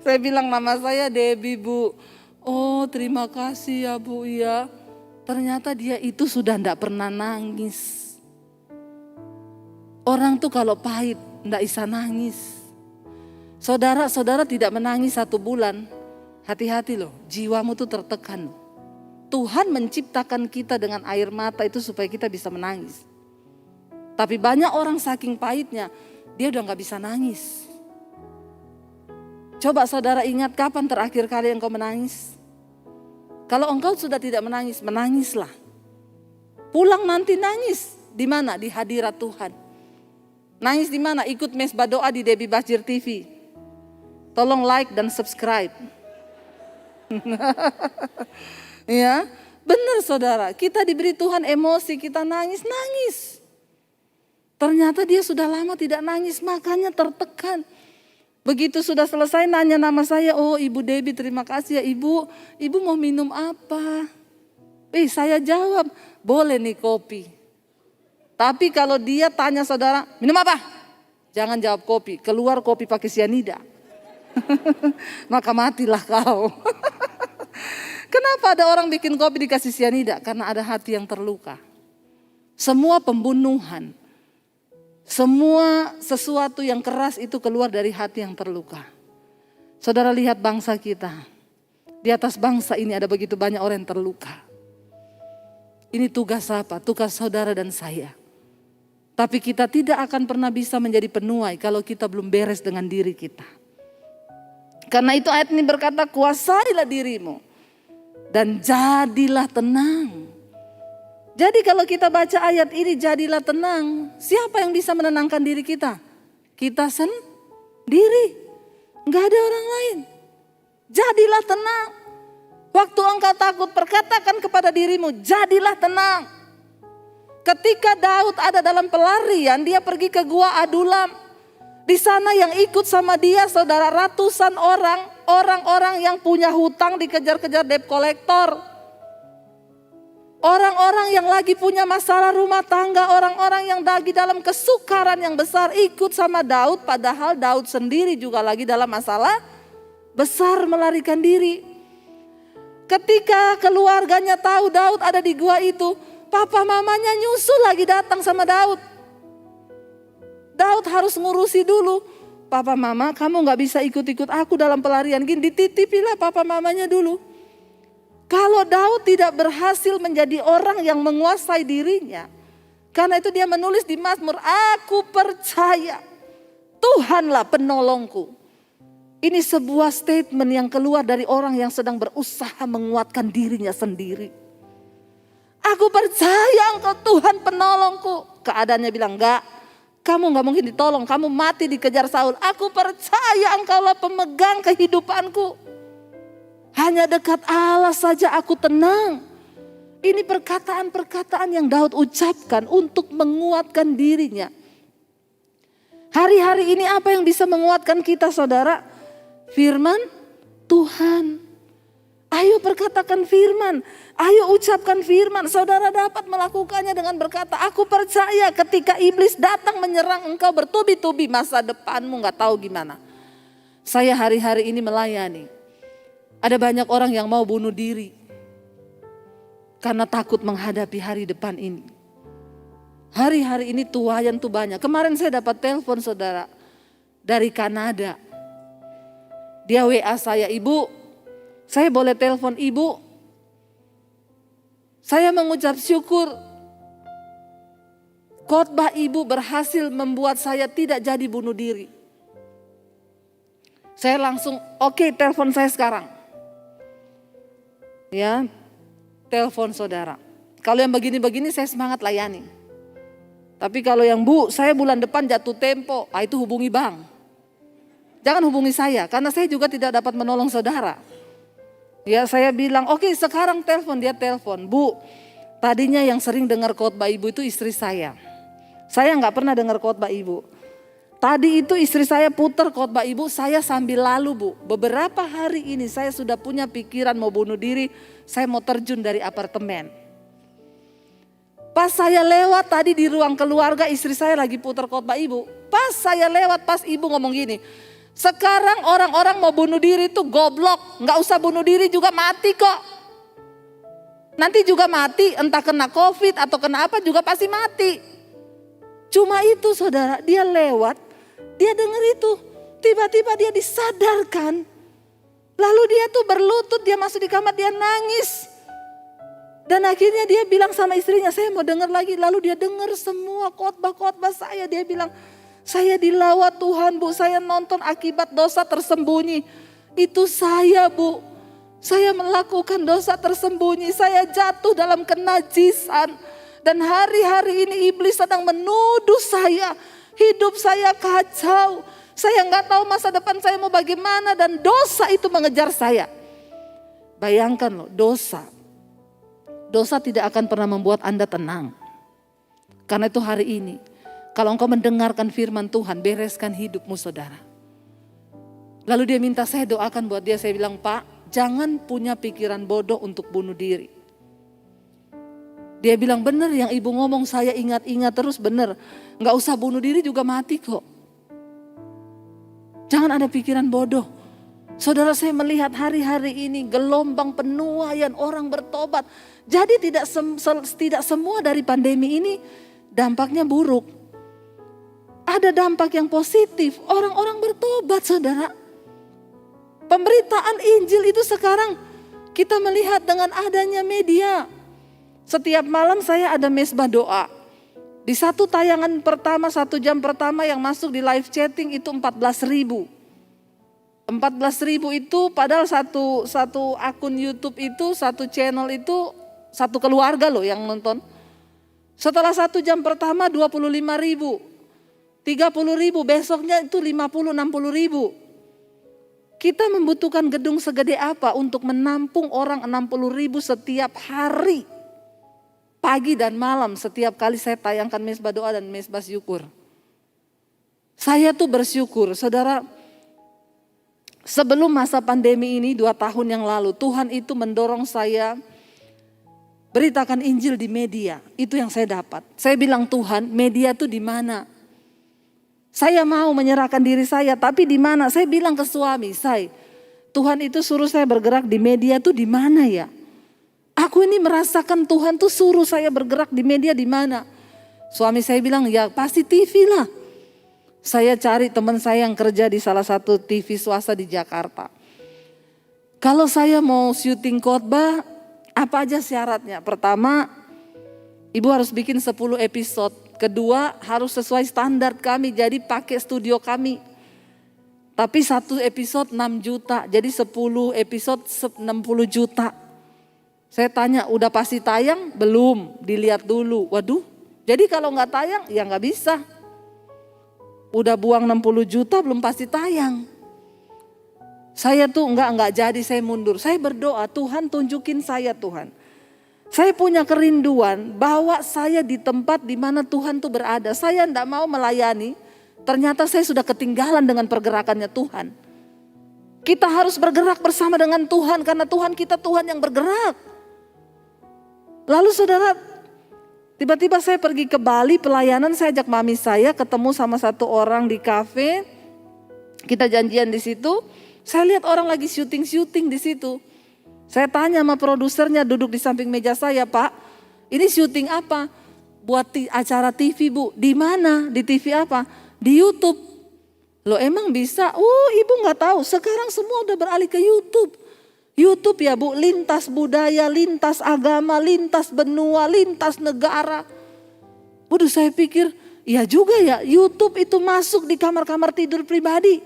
Saya bilang nama saya Debbie Bu. Oh terima kasih ya Bu ya. Ternyata dia itu sudah enggak pernah nangis. Orang tuh kalau pahit enggak bisa nangis. Saudara-saudara tidak menangis 1 bulan. Hati-hati loh, jiwamu tuh tertekan. Tuhan menciptakan kita dengan air mata itu supaya kita bisa menangis. Tapi banyak orang saking pahitnya, dia udah gak bisa nangis. Coba saudara ingat kapan terakhir kali engkau menangis? Kalau engkau sudah tidak menangis, menangislah. Pulang nanti nangis. Di mana? Di hadirat Tuhan. Nangis di mana? Ikut mesbah doa di Debbie Basjir TV. Tolong like dan subscribe. Ya, benar saudara. Kita diberi Tuhan emosi, kita nangis. Ternyata dia sudah lama tidak nangis, makanya tertekan. Begitu sudah selesai nanya nama saya, oh Ibu Debbie terima kasih ya Ibu. Ibu mau minum apa? Saya jawab, boleh nih kopi. Tapi kalau dia tanya saudara, minum apa? Jangan jawab kopi, keluar kopi pakai sianida. Maka matilah kau. Kenapa ada orang bikin kopi dikasih sianida? Karena ada hati yang terluka. Semua pembunuhan, semua sesuatu yang keras itu keluar dari hati yang terluka. Saudara lihat bangsa kita. Di atas bangsa ini ada begitu banyak orang yang terluka. Ini tugas apa? Tugas saudara dan saya. Tapi kita tidak akan pernah bisa menjadi penuai kalau kita belum beres dengan diri kita. Karena itu ayat ini berkata, kuasailah dirimu dan jadilah tenang. Jadi kalau kita baca ayat ini, jadilah tenang. Siapa yang bisa menenangkan diri kita? Kita sendiri. Enggak ada orang lain. Jadilah tenang. Waktu engkau takut, perkatakan kepada dirimu, jadilah tenang. Ketika Daud ada dalam pelarian, dia pergi ke gua Adulam. Di sana yang ikut sama dia, saudara, ratusan orang, orang-orang yang punya hutang dikejar-kejar debt collector. Orang-orang yang lagi punya masalah rumah tangga, orang-orang yang lagi dalam kesukaran yang besar ikut sama Daud. Padahal Daud sendiri juga lagi dalam masalah besar, melarikan diri. Ketika keluarganya tahu Daud ada di gua itu, papa mamanya nyusul lagi datang sama Daud. Daud harus ngurusi dulu. Papa mama, kamu gak bisa ikut-ikut aku dalam pelarian gini, dititipilah papa mamanya dulu. Kalau Daud tidak berhasil menjadi orang yang menguasai dirinya, karena itu dia menulis di Mazmur, aku percaya Tuhanlah penolongku. Ini sebuah statement yang keluar dari orang yang sedang berusaha menguatkan dirinya sendiri. Aku percaya engkau Tuhan penolongku. Keadaannya bilang, enggak, kamu gak mungkin ditolong, kamu mati dikejar Saul. Aku percaya engkaulah pemegang kehidupanku. Hanya dekat Allah saja aku tenang. Ini perkataan-perkataan yang Daud ucapkan untuk menguatkan dirinya. Hari-hari ini apa yang bisa menguatkan kita, saudara? Firman Tuhan. Ayo perkatakan firman. Ayo ucapkan firman. Saudara dapat melakukannya dengan berkata, aku percaya ketika iblis datang menyerang engkau bertubi-tubi, masa depanmu gak tahu gimana. Saya hari-hari ini melayani. Ada banyak orang yang mau bunuh diri karena takut menghadapi hari depan ini. Hari-hari ini tuayan tuh banyak. Kemarin saya dapat telepon saudara dari Kanada. Dia WA saya, ibu, saya boleh telepon ibu? Saya mengucap syukur. Khotbah ibu berhasil membuat saya tidak jadi bunuh diri. Saya langsung, oke, telepon saya sekarang. Ya, telepon saudara. Kalau yang begini-begini saya semangat layani. Tapi kalau yang bu, saya bulan depan jatuh tempo, itu hubungi bang. Jangan hubungi saya, karena saya juga tidak dapat menolong saudara. Ya, saya bilang, oke, sekarang telepon. Dia telepon, bu, tadinya yang sering dengar khotbah ibu itu istri saya. Saya nggak pernah dengar khotbah ibu. Tadi itu istri saya putar khotbah ibu, saya sambil lalu bu. Beberapa hari ini saya sudah punya pikiran mau bunuh diri, saya mau terjun dari apartemen. Pas saya lewat tadi di ruang keluarga, istri saya lagi putar khotbah ibu. Pas saya lewat, pas ibu ngomong gini, sekarang orang-orang mau bunuh diri tuh goblok, gak usah bunuh diri juga mati kok. Nanti juga mati, entah kena COVID atau kena apa juga pasti mati. Cuma itu saudara, dia lewat, dia dengar itu, tiba-tiba dia disadarkan. Lalu dia tuh berlutut, dia masuk di kamar, dia nangis. Dan akhirnya dia bilang sama istrinya, saya mau dengar lagi. Lalu dia dengar semua khotbah-khotbah saya. Dia bilang, saya dilawat Tuhan bu, saya nonton akibat dosa tersembunyi. Itu saya bu, saya melakukan dosa tersembunyi, saya jatuh dalam kenajisan. Dan hari-hari ini iblis sedang menuduh saya, hidup saya kacau. Saya gak tahu masa depan saya mau bagaimana dan dosa itu mengejar saya. Bayangkan loh, dosa tidak akan pernah membuat Anda tenang. Karena itu hari ini, kalau engkau mendengarkan firman Tuhan, bereskan hidupmu saudara. Lalu dia minta saya doakan buat dia, saya bilang, Pak, jangan punya pikiran bodoh untuk bunuh diri. Dia bilang benar yang ibu ngomong, saya ingat-ingat terus, benar. Gak usah bunuh diri juga mati kok. Jangan ada pikiran bodoh. Saudara, saya melihat hari-hari ini gelombang penuaian orang bertobat. Jadi tidak semua dari pandemi ini dampaknya buruk. Ada dampak yang positif, orang-orang bertobat saudara. Pemberitaan Injil itu sekarang kita melihat dengan adanya media. Setiap malam saya ada mesbah doa. Di satu tayangan pertama, 1 jam pertama yang masuk di live chatting itu 14.000. 14.000 itu padahal satu akun YouTube itu, satu channel itu, satu keluarga loh yang nonton. Setelah 1 jam pertama 25.000, 30.000, besoknya itu 50-60.000. Kita membutuhkan gedung segede apa untuk menampung orang 60.000 setiap hari. Pagi dan malam setiap kali saya tayangkan mesbah doa dan mesbah syukur. Saya tuh bersyukur, saudara. Sebelum masa pandemi ini 2 tahun yang lalu, Tuhan itu mendorong saya beritakan Injil di media. Itu yang saya dapat. Saya bilang, Tuhan, media tuh di mana? Saya mau menyerahkan diri saya, tapi di mana? Saya bilang ke suami saya, Tuhan itu suruh saya bergerak di media tuh di mana ya? Aku ini merasakan Tuhan tuh suruh saya bergerak di media di mana? Suami saya bilang, ya pasti TV lah. Saya cari teman saya yang kerja di salah satu TV swasta di Jakarta. Kalau saya mau syuting khotbah, apa aja syaratnya? Pertama, ibu harus bikin 10 episode. Kedua, harus sesuai standar kami, jadi pakai studio kami. Tapi 1 episode 6 juta, jadi 10 episode 60 juta. Saya tanya, udah pasti tayang? Belum, dilihat dulu. Waduh, jadi kalau nggak tayang ya nggak bisa. Udah buang 60 juta belum pasti tayang. Saya tuh nggak jadi, saya mundur. Saya berdoa, Tuhan tunjukin saya Tuhan. Saya punya kerinduan bahwa saya di tempat di mana Tuhan tuh berada. Saya enggak mau melayani, ternyata saya sudah ketinggalan dengan pergerakannya Tuhan. Kita harus bergerak bersama dengan Tuhan karena Tuhan kita Tuhan yang bergerak. Lalu saudara, tiba-tiba saya pergi ke Bali pelayanan, saya ajak mami saya ketemu sama satu orang di kafe. Kita janjian di situ. Saya lihat orang lagi syuting di situ. Saya tanya sama produsernya duduk di samping meja saya, Pak, ini syuting apa? Buat acara TV Bu. Di mana? Di TV apa? Di YouTube. Loh emang bisa? Ibu nggak tahu. Sekarang semua udah beralih ke YouTube. YouTube ya Bu, lintas budaya, lintas agama, lintas benua, lintas negara. Waduh saya pikir, iya juga ya, YouTube itu masuk di kamar-kamar tidur pribadi.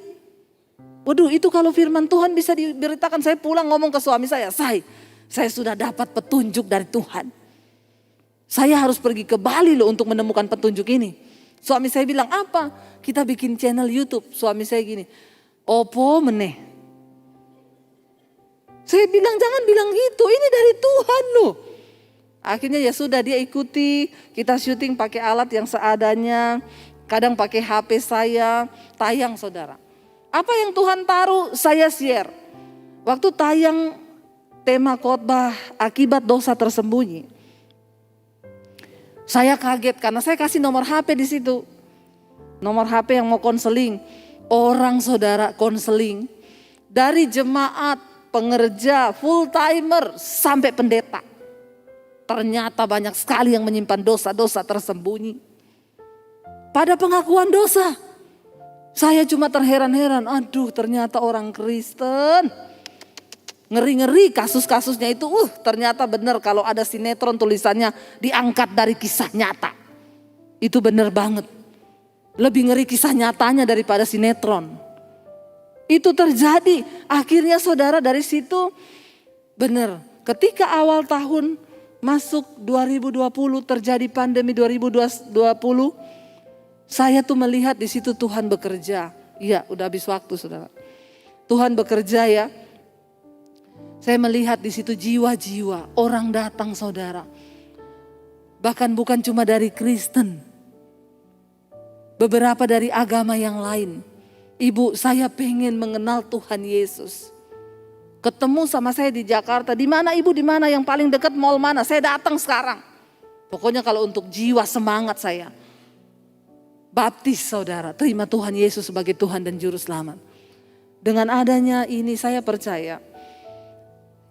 Waduh itu kalau firman Tuhan bisa diberitakan, saya pulang ngomong ke suami saya sudah dapat petunjuk dari Tuhan. Saya harus pergi ke Bali loh untuk menemukan petunjuk ini. Suami saya bilang apa? Kita bikin channel YouTube. Suami saya gini, opo meneh. Saya bilang jangan bilang gitu, ini dari Tuhan loh. Akhirnya ya sudah dia ikuti, kita syuting pakai alat yang seadanya. Kadang pakai HP saya, tayang saudara. Apa yang Tuhan taruh saya share. Waktu tayang tema khotbah akibat dosa tersembunyi. Saya kaget karena saya kasih nomor HP di situ. Nomor HP yang mau konseling. Orang saudara konseling dari jemaat, pengerja, full timer sampai pendeta. Ternyata banyak sekali yang menyimpan dosa-dosa tersembunyi. Pada pengakuan dosa. Saya cuma terheran-heran, aduh ternyata orang Kristen. Ngeri-ngeri kasus-kasusnya itu, ternyata benar kalau ada sinetron tulisannya diangkat dari kisah nyata. Itu benar banget. Lebih ngeri kisah nyatanya daripada sinetron. Itu terjadi, akhirnya saudara dari situ benar. Ketika awal tahun masuk 2020 terjadi pandemi 2020. Saya tuh melihat di situ Tuhan bekerja. Iya, udah habis waktu saudara. Tuhan bekerja ya. Saya melihat di situ jiwa-jiwa orang datang saudara. Bahkan bukan cuma dari Kristen. Beberapa dari agama yang lain. Ibu, saya pengen mengenal Tuhan Yesus. Ketemu sama saya di Jakarta. Di mana ibu, di mana yang paling dekat mall mana? Saya datang sekarang. Pokoknya kalau untuk jiwa semangat saya. Baptis saudara, terima Tuhan Yesus sebagai Tuhan dan Juru Selamat. Dengan adanya ini saya percaya.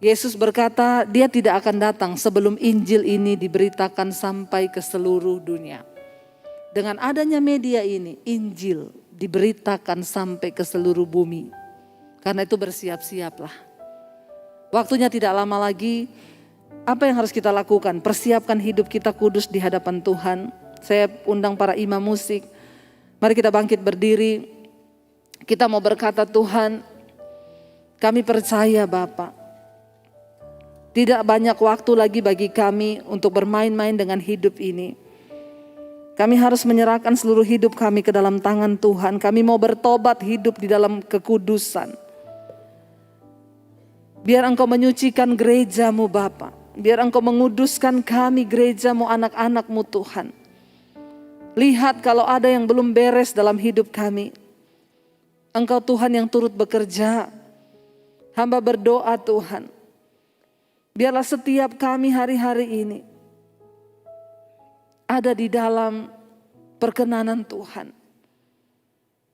Yesus berkata dia tidak akan datang sebelum Injil ini diberitakan sampai ke seluruh dunia. Dengan adanya media ini, Injil diberitakan sampai ke seluruh bumi. Karena itu bersiap-siaplah. Waktunya tidak lama lagi. Apa yang harus kita lakukan? Persiapkan hidup kita kudus di hadapan Tuhan. Saya undang para imam musik. Mari kita bangkit berdiri. Kita mau berkata, Tuhan, kami percaya Bapa. Tidak banyak waktu lagi bagi kami untuk bermain-main dengan hidup ini. Kami harus menyerahkan seluruh hidup kami ke dalam tangan Tuhan. Kami mau bertobat hidup di dalam kekudusan. Biar Engkau menyucikan gereja-Mu Bapa. Biar Engkau menguduskan kami gereja-Mu, anak-anak-Mu Tuhan. Lihat kalau ada yang belum beres dalam hidup kami. Engkau Tuhan yang turut bekerja. Hamba berdoa Tuhan. Biarlah setiap kami hari-hari ini ada di dalam perkenanan Tuhan.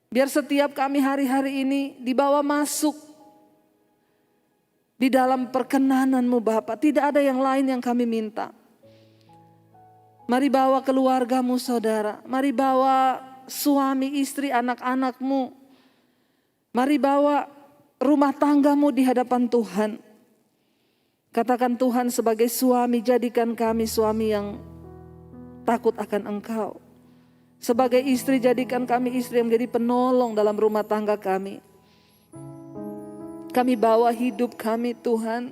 Biar setiap kami hari-hari ini dibawa masuk di dalam perkenanan-Mu Bapa. Tidak ada yang lain yang kami minta. Mari bawa keluarga-Mu saudara. Mari bawa suami, istri, anak-anak-Mu. Mari bawa rumah tangga-Mu di hadapan Tuhan. Katakan Tuhan sebagai suami, jadikan kami suami yang takut akan Engkau. Sebagai istri, jadikan kami istri yang menjadi penolong dalam rumah tangga kami. Kami bawa hidup kami Tuhan.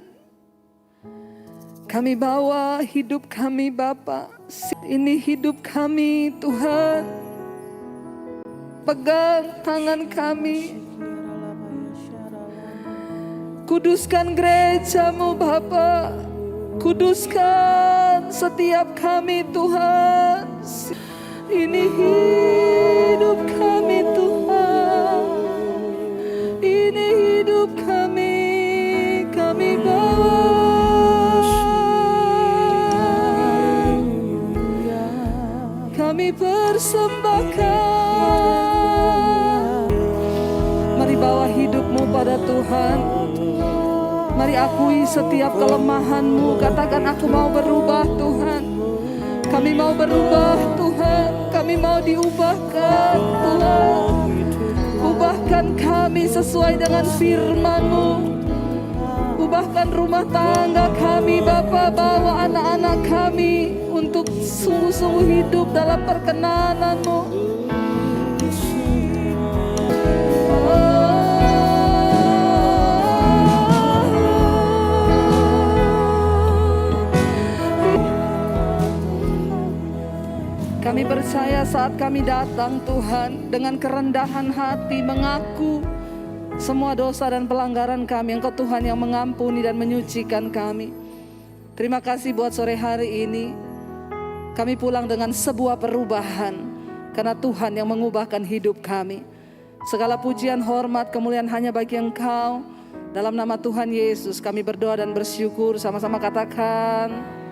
Kami bawa hidup kami Bapa. Ini hidup kami Tuhan. Pegang tangan kami. Kuduskan gereja-Mu Bapa. Kuduskan setiap kami Tuhan. Ini hidup kami Tuhan. Ini hidup kami. Kami bawa. Kami persembahkan. Mari bawa hidup-Mu pada Tuhan. Mari akui setiap kelemahan-Mu. Katakan aku mau berubah Tuhan. Kami mau berubah Tuhan. Kami mau diubahkan Tuhan. Ubahkan kami sesuai dengan firman-Mu. Ubahkan rumah tangga kami Bapa. Bawa anak-anak kami untuk sungguh-sungguh hidup dalam perkenanan-Mu. Kami percaya saat kami datang Tuhan dengan kerendahan hati mengaku semua dosa dan pelanggaran kami. Engkau Tuhan yang mengampuni dan menyucikan kami. Terima kasih buat sore hari ini. Kami pulang dengan sebuah perubahan karena Tuhan yang mengubahkan hidup kami. Segala pujian, hormat, kemuliaan hanya bagi Engkau. Dalam nama Tuhan Yesus kami berdoa dan bersyukur. Sama-sama katakan